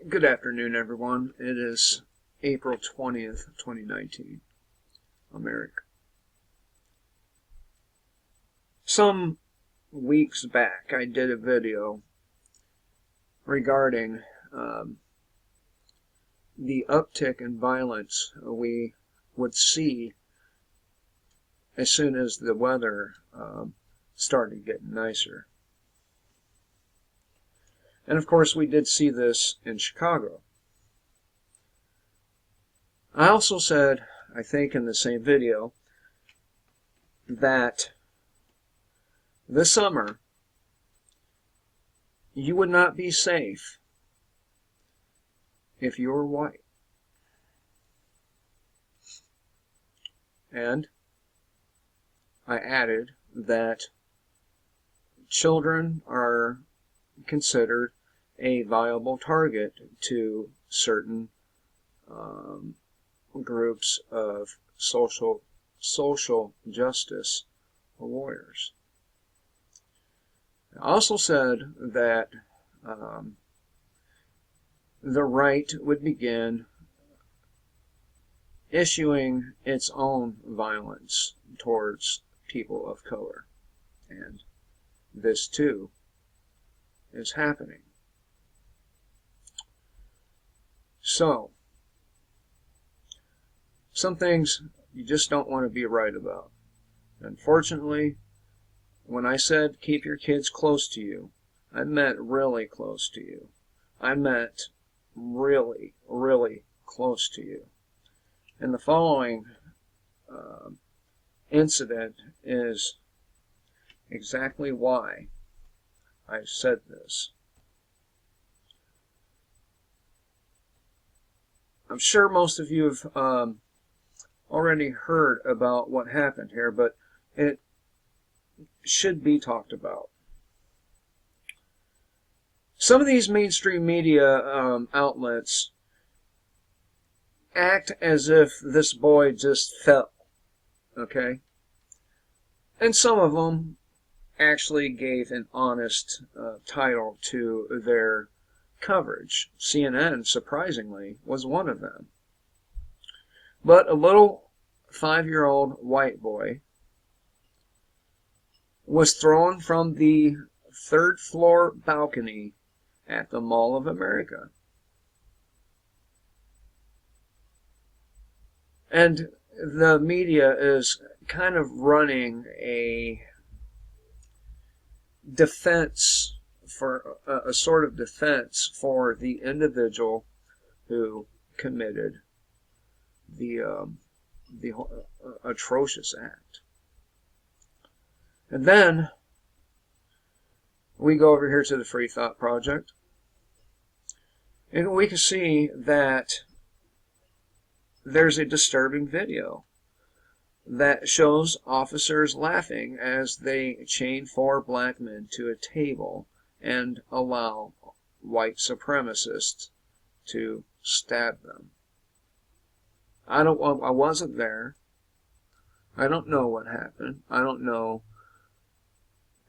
Good afternoon, everyone. It is April 20th, 2019. I'm Eric. Some weeks back, I did a video regarding the uptick in violence we would see as soon as the weather started getting nicer. And of course, we did see this in Chicago. I also said, I think in the same video, that this summer you would not be safe if you were white. And I added that children are considered a viable target to certain groups of social justice warriors. I also said that the right would begin issuing its own violence towards people of color, and this too is happening. So, some things you just don't want to be right about. Unfortunately, when I said keep your kids close to you, I meant really close to you. I meant really, really close to you. And the following incident is exactly why I said this. I'm sure most of you have already heard about what happened here, but it should be talked about. Some of these mainstream media outlets act as if this boy just fell, okay? And some of them actually gave an honest title to their coverage. CNN, surprisingly, was one of them. But a little 5-year-old white boy was thrown from the third-floor balcony at the Mall of America. And the media is kind of running a defense for a sort of defense for the individual who committed the atrocious act. And then we go over here to the Free Thought Project, and we can see that there's a disturbing video that shows officers laughing as they chain 4 black men to a table and allow white supremacists to stab them. I wasn't there. I don't know what happened. I don't know.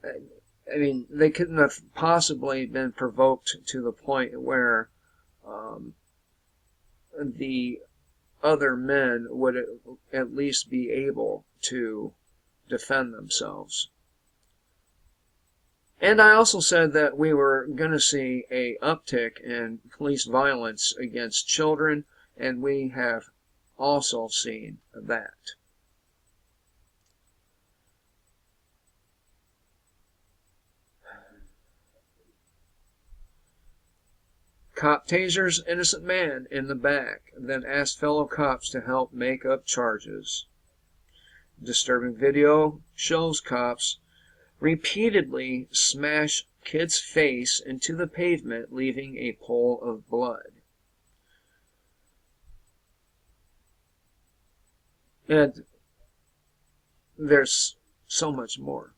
I mean, they couldn't have possibly been provoked to the point where the other men would at least be able to defend themselves. And I also said that we were going to see an uptick in police violence against children, and we have also seen that. Cop tasers innocent man in the back, then asked fellow cops to help make up charges. Disturbing video shows cops repeatedly smash kid's face into the pavement, leaving a pool of blood. And there's so much more.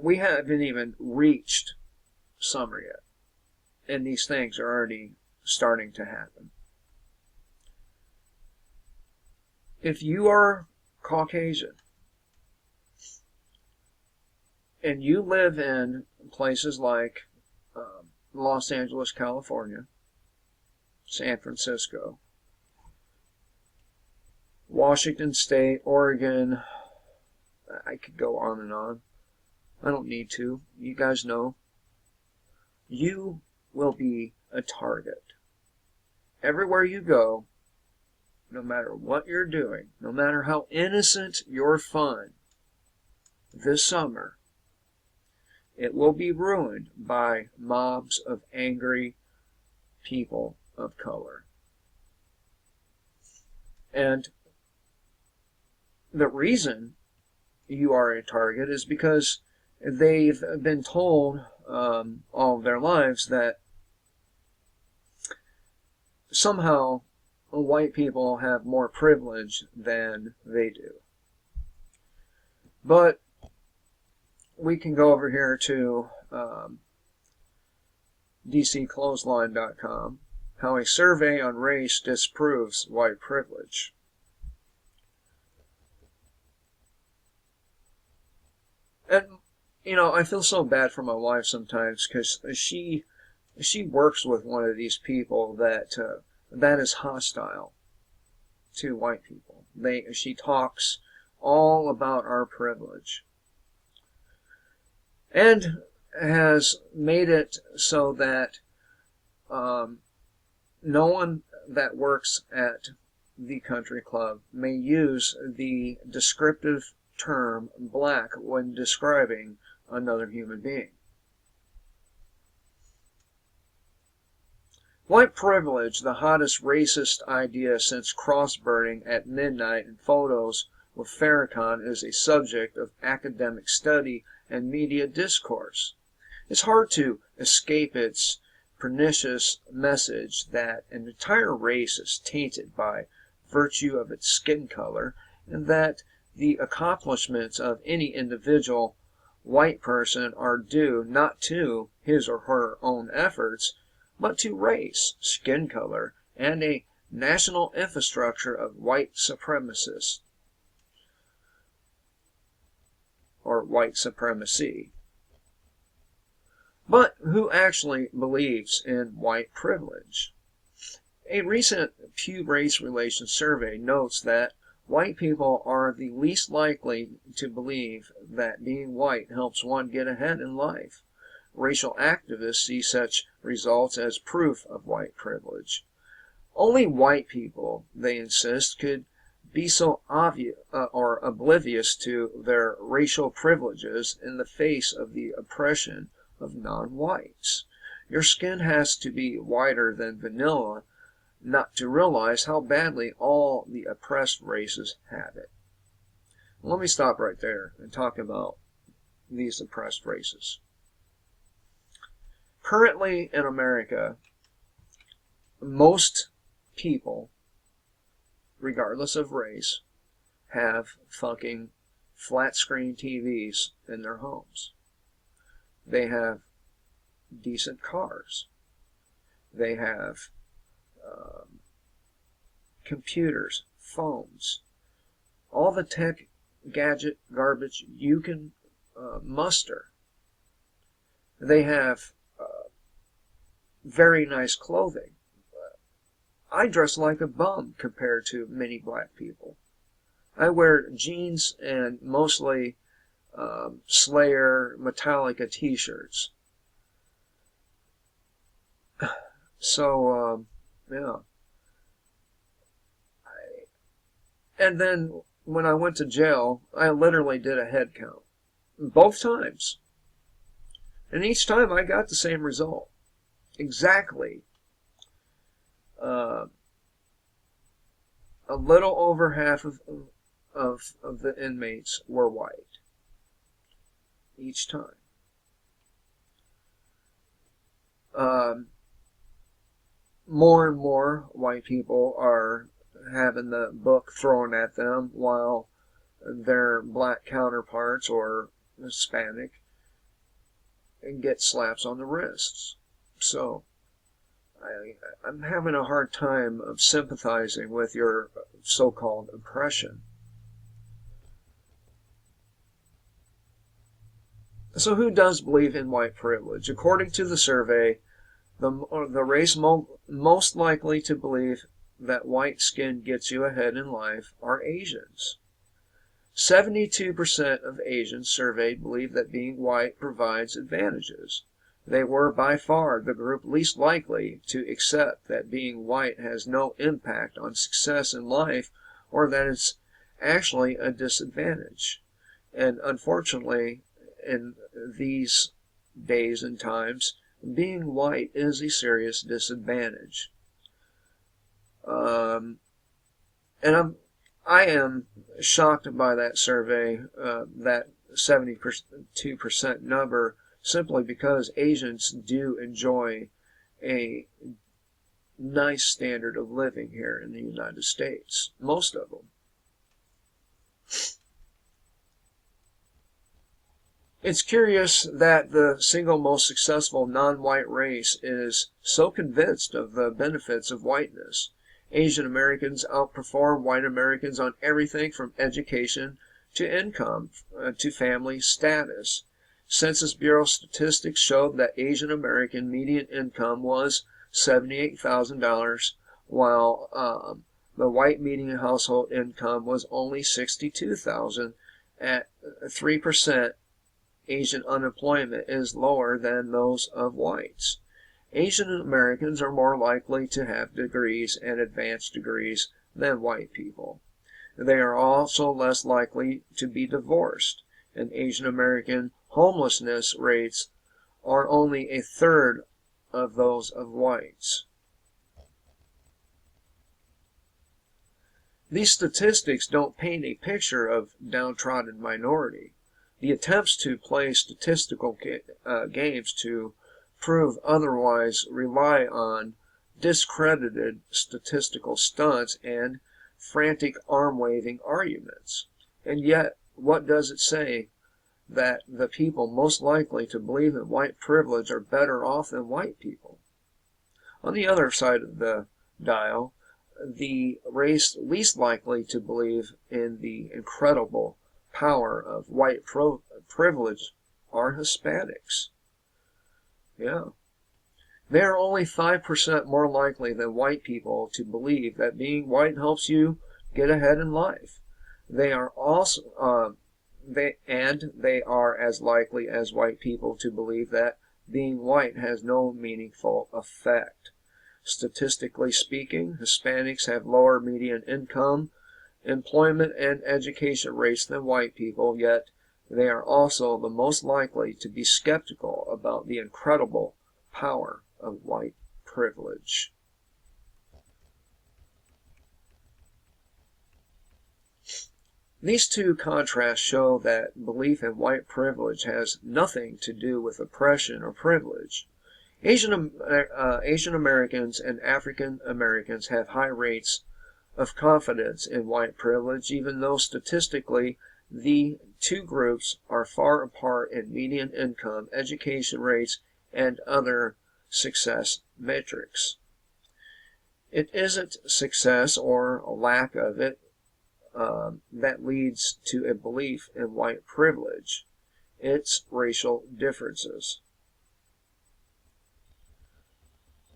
We haven't even reached summer yet, and these things are already starting to happen. If you are Caucasian and you live in places like Los Angeles, California, San Francisco, Washington State, Oregon. I could go on and on. I don't need to. You guys know. You will be a target. Everywhere you go, no matter what you're doing, no matter how innocent your fun this summer, it will be ruined by mobs of angry people of color. And the reason you are a target is because they've been told all of their lives that somehow white people have more privilege than they do. But we can go over here to dcclothesline.com, how a survey on race disproves white privilege. And, you know, I feel so bad for my wife sometimes because she works with one of these people that is hostile to white people. She talks all about our privilege and has made it so that no one that works at the country club may use the descriptive term black when describing another human being. White privilege, the hottest racist idea since cross-burning at midnight in photos with Farrakhan, is a subject of academic study and media discourse. It's hard to escape its pernicious message that an entire race is tainted by virtue of its skin color, and that the accomplishments of any individual white person are due not to his or her own efforts, but to race, skin color, and a national infrastructure of white supremacists, or white supremacy. But who actually believes in white privilege? A recent Pew Race Relations survey notes that white people are the least likely to believe that being white helps one get ahead in life. Racial activists see such results as proof of white privilege. Only white people, they insist, could be so obvious or oblivious to their racial privileges in the face of the oppression of non-whites. Your skin has to be whiter than vanilla not to realize how badly all the oppressed races have it. Let me stop right there and talk about these oppressed races. Currently in America, most people, regardless of race, have fucking flat screen TVs in their homes. They have decent cars. They have computers, phones, all the tech gadget garbage you can muster. They have very nice clothing. I dress like a bum compared to many black people. I wear jeans and mostly Slayer Metallica t-shirts. So, yeah. And then when I went to jail, I literally did a head count. Both times. And each time I got the same result. Exactly. A little over half of the inmates were white. Each time. More and more white people are having the book thrown at them, while their black counterparts or Hispanic get slaps on the wrists. So I'm having a hard time of sympathizing with your so-called oppression. So who does believe in white privilege? According to the survey, The race most likely to believe that white skin gets you ahead in life are Asians. 72% of Asians surveyed believe that being white provides advantages. They were by far the group least likely to accept that being white has no impact on success in life or that it's actually a disadvantage. And unfortunately, in these days and times, being white is a serious disadvantage. And I am shocked by that survey, that 72% number, simply because Asians do enjoy a nice standard of living here in the United States, most of them. It's curious that the single most successful non-white race is so convinced of the benefits of whiteness. Asian Americans outperform white Americans on everything from education to income to family status. Census Bureau statistics showed that Asian American median income was $78,000, while the white median household income was only $62,000. At 3%, Asian unemployment is lower than those of whites. Asian Americans are more likely to have degrees and advanced degrees than white people. They are also less likely to be divorced, and Asian American homelessness rates are only a third of those of whites. These statistics don't paint a picture of downtrodden minority. The attempts to play statistical games to prove otherwise rely on discredited statistical stunts and frantic arm-waving arguments. And yet, what does it say? That the people most likely to believe in white privilege are better off than white people. On the other side of the dial, the race least likely to believe in the incredible power of white privilege are Hispanics. Yeah. They are only 5% more likely than white people to believe that being white helps you get ahead in life. They are also they are as likely as white people to believe that being white has no meaningful effect. Statistically speaking, Hispanics have lower median income, employment, and education rates than white people, yet they are also the most likely to be skeptical about the incredible power of white privilege. These two contrasts show that belief in white privilege has nothing to do with oppression or privilege. Asian Americans and African Americans have high rates of confidence in white privilege, even though statistically the two groups are far apart in median income, education rates, and other success metrics. It isn't success or a lack of it that leads to a belief in white privilege. It's racial differences.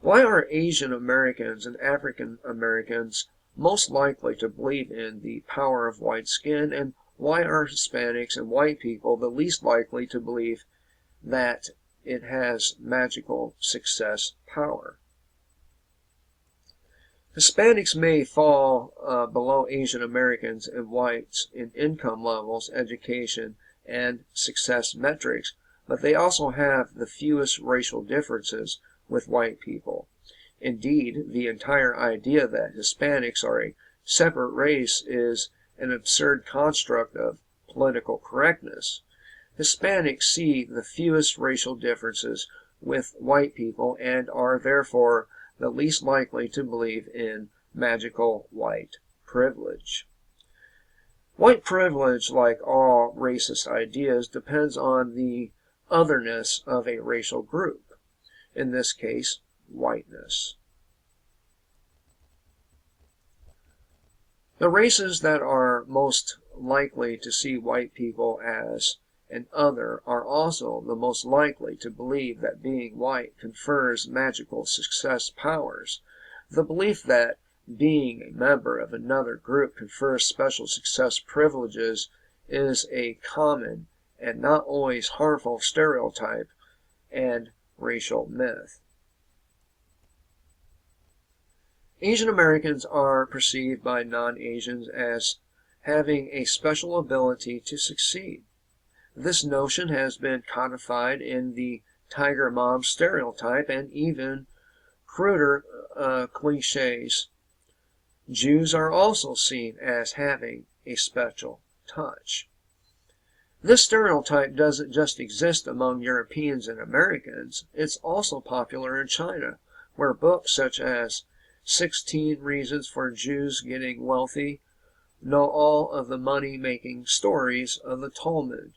Why are Asian Americans and African Americans most likely to believe in the power of white skin, and why are Hispanics and white people the least likely to believe that it has magical success power? Hispanics may fall below Asian Americans and whites in income levels, education, and success metrics, but they also have the fewest racial differences with white people. Indeed, the entire idea that Hispanics are a separate race is an absurd construct of political correctness. Hispanics see the fewest racial differences with white people and are therefore the least likely to believe in magical white privilege. White privilege, like all racist ideas, depends on the otherness of a racial group, in this case, whiteness. The races that are most likely to see white people as and other are also the most likely to believe that being white confers magical success powers. The belief that being a member of another group confers special success privileges is a common and not always harmful stereotype and racial myth. Asian Americans are perceived by non-Asians as having a special ability to succeed. This notion has been codified in the Tiger Mom stereotype and even cruder cliches. Jews are also seen as having a special touch. This stereotype doesn't just exist among Europeans and Americans, it's also popular in China, where books such as 16 Reasons for Jews Getting Wealthy know all of the money-making stories of the Talmud,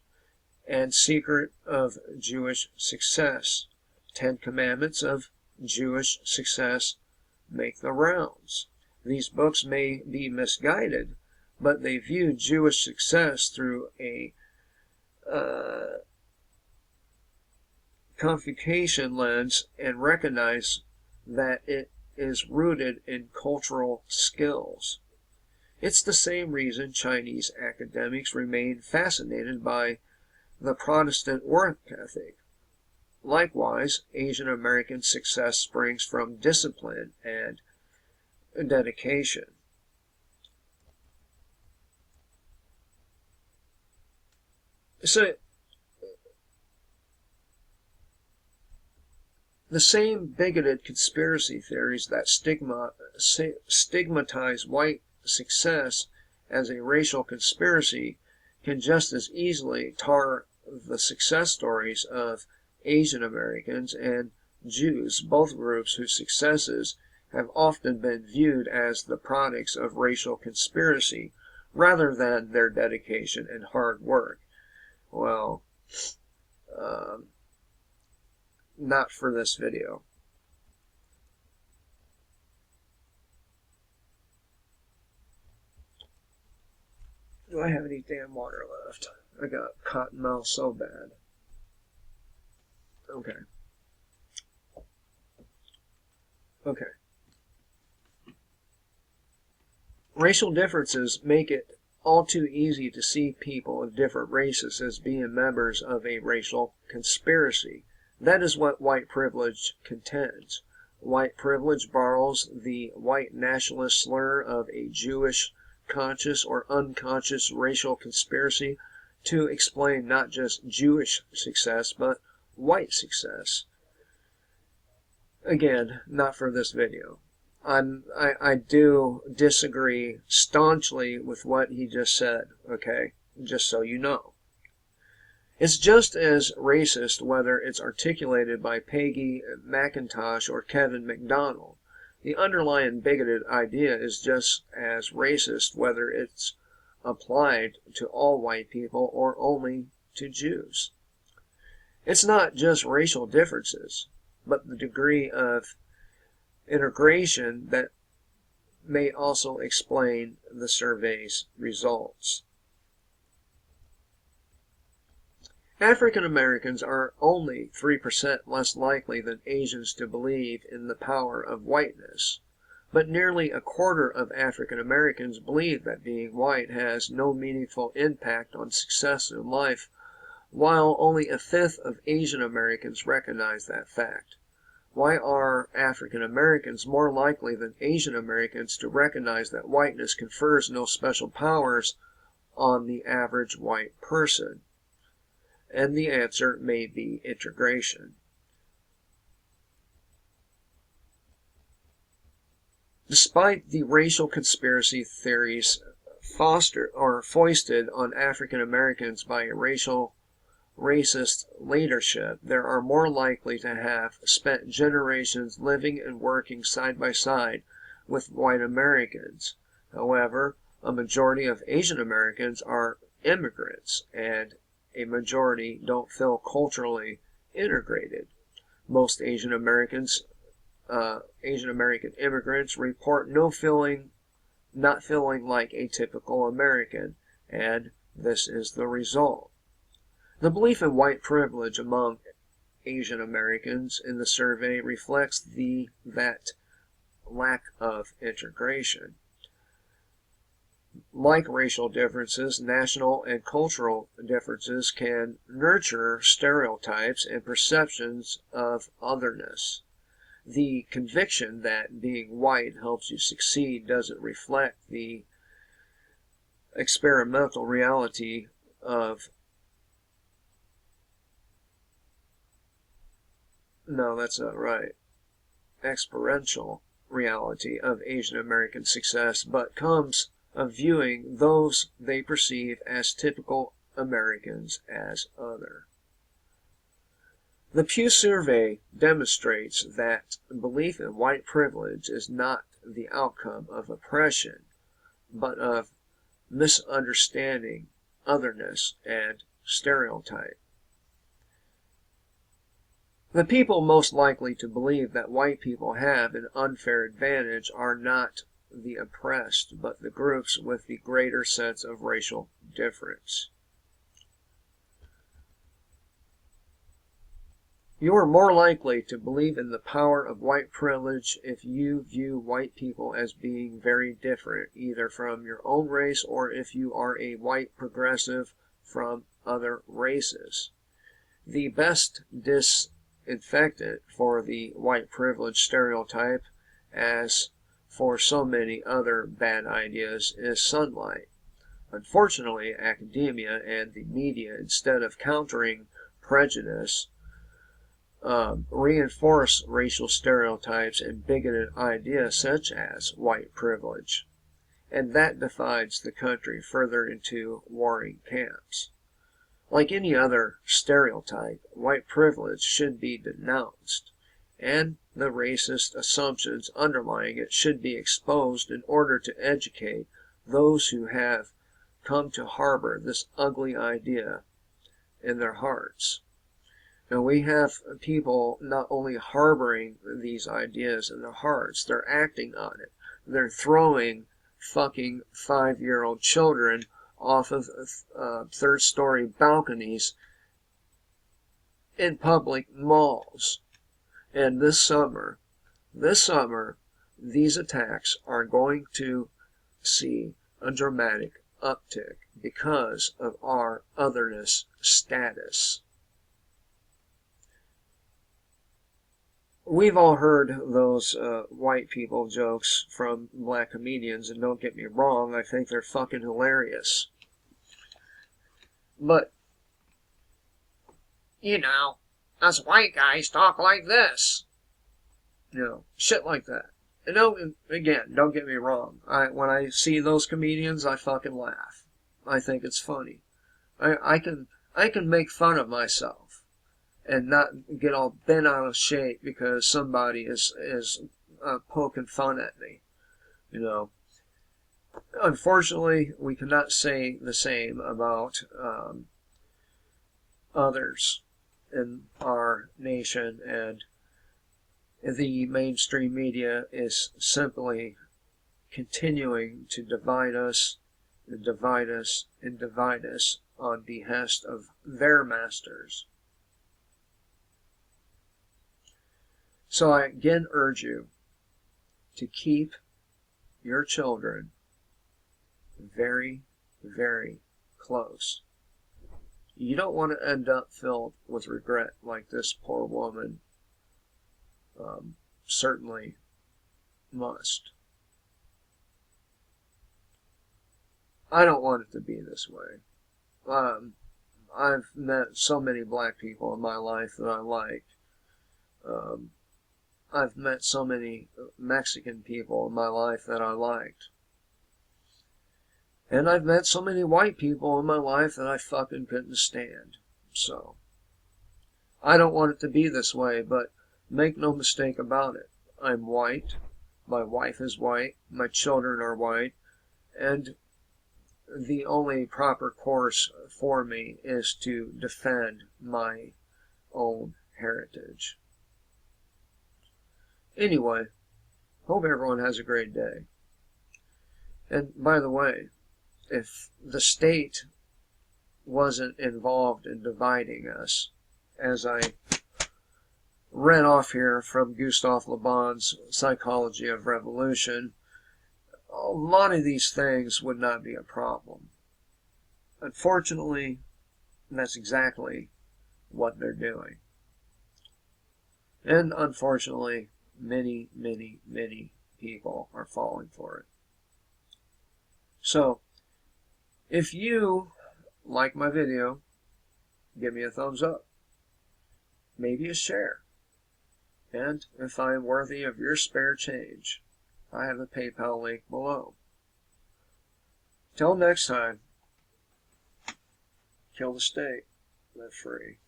and Secret of Jewish Success, 10 Commandments of Jewish Success make the rounds. These books may be misguided, but they view Jewish success through a Confucian lens and recognize that it is rooted in cultural skills. It's the same reason Chinese academics remain fascinated by the Protestant work ethic. Likewise, Asian American success springs from discipline and dedication. So, the same bigoted conspiracy theories that stigmatize white success as a racial conspiracy can just as easily tar the success stories of Asian Americans and Jews, both groups whose successes have often been viewed as the products of racial conspiracy rather than their dedication and hard work. Well, not for this video. Do I have any damn water left? I got cotton mouth so bad. Okay. Racial differences make it all too easy to see people of different races as being members of a racial conspiracy. That is what white privilege contends. White privilege borrows the white nationalist slur of a Jewish conscious or unconscious racial conspiracy to explain not just Jewish success, but white success. Again, not for this video. I do disagree staunchly with what he just said, okay? Just so you know. It's just as racist whether it's articulated by Peggy McIntosh or Kevin McDonald. The underlying bigoted idea is just as racist whether it's applied to all white people or only to Jews. It's not just racial differences, but the degree of integration that may also explain the survey's results. African Americans are only 3% less likely than Asians to believe in the power of whiteness, but nearly a quarter of African Americans believe that being white has no meaningful impact on success in life, while only a fifth of Asian Americans recognize that fact. Why are African Americans more likely than Asian Americans to recognize that whiteness confers no special powers on the average white person? And the answer may be integration. Despite the racial conspiracy theories foisted on African Americans by a racist leadership, there are more likely to have spent generations living and working side by side with white Americans. However, a majority of Asian Americans are immigrants, and a majority don't feel culturally integrated. Most Asian American immigrants report not feeling like a typical American, and this is the result. The belief in white privilege among Asian Americans in the survey reflects that lack of integration. Like racial differences, national and cultural differences can nurture stereotypes and perceptions of otherness. The conviction that being white helps you succeed doesn't reflect the experimental reality of no, that's not right. Experiential reality of Asian American success, but comes of viewing those they perceive as typical Americans as other. The Pew survey demonstrates that belief in white privilege is not the outcome of oppression, but of misunderstanding, otherness, and stereotype. The people most likely to believe that white people have an unfair advantage are not the oppressed, but the groups with the greater sense of racial difference. You are more likely to believe in the power of white privilege if you view white people as being very different, either from your own race or if you are a white progressive from other races. The best disinfectant for the white privilege stereotype, as for so many other bad ideas, is sunlight. Unfortunately, academia and the media, instead of countering prejudice, reinforce racial stereotypes and bigoted ideas such as white privilege, and that divides the country further into warring camps. Like any other stereotype, white privilege should be denounced, and the racist assumptions underlying it should be exposed in order to educate those who have come to harbor this ugly idea in their hearts. Now, we have people not only harboring these ideas in their hearts, they're acting on it. They're throwing fucking 5-year-old children off of third-story balconies in public malls. And this summer, these attacks are going to see a dramatic uptick because of our otherness status. We've all heard those white people jokes from black comedians, and don't get me wrong, I think they're fucking hilarious. But, us white guys talk like this. Shit like that. And again, don't get me wrong. When I see those comedians, I fucking laugh. I think it's funny. I can make fun of myself and not get all bent out of shape because somebody is poking fun at me. Unfortunately, we cannot say the same about others in our nation, and the mainstream media is simply continuing to divide us and divide us and divide us on behest of their masters. So I again urge you to keep your children very, very close. You don't want to end up filled with regret like this poor woman certainly must. I don't want it to be this way. I've met so many black people in my life that I liked. I've met so many Mexican people in my life that I liked. And I've met so many white people in my life that I fucking couldn't stand. So, I don't want it to be this way, but make no mistake about it. I'm white, my wife is white, my children are white, and the only proper course for me is to defend my own heritage. Anyway, hope everyone has a great day. And by the way, if the state wasn't involved in dividing us. As I read off here from Gustave Le Bon's Psychology of Revolution, a lot of these things would not be a problem. Unfortunately, that's exactly what they're doing. And unfortunately, many, many, many people are falling for it. So, if you like my video, give me a thumbs up, maybe a share. And if I am worthy of your spare change, I have the PayPal link below. Till next time, kill the state, live free.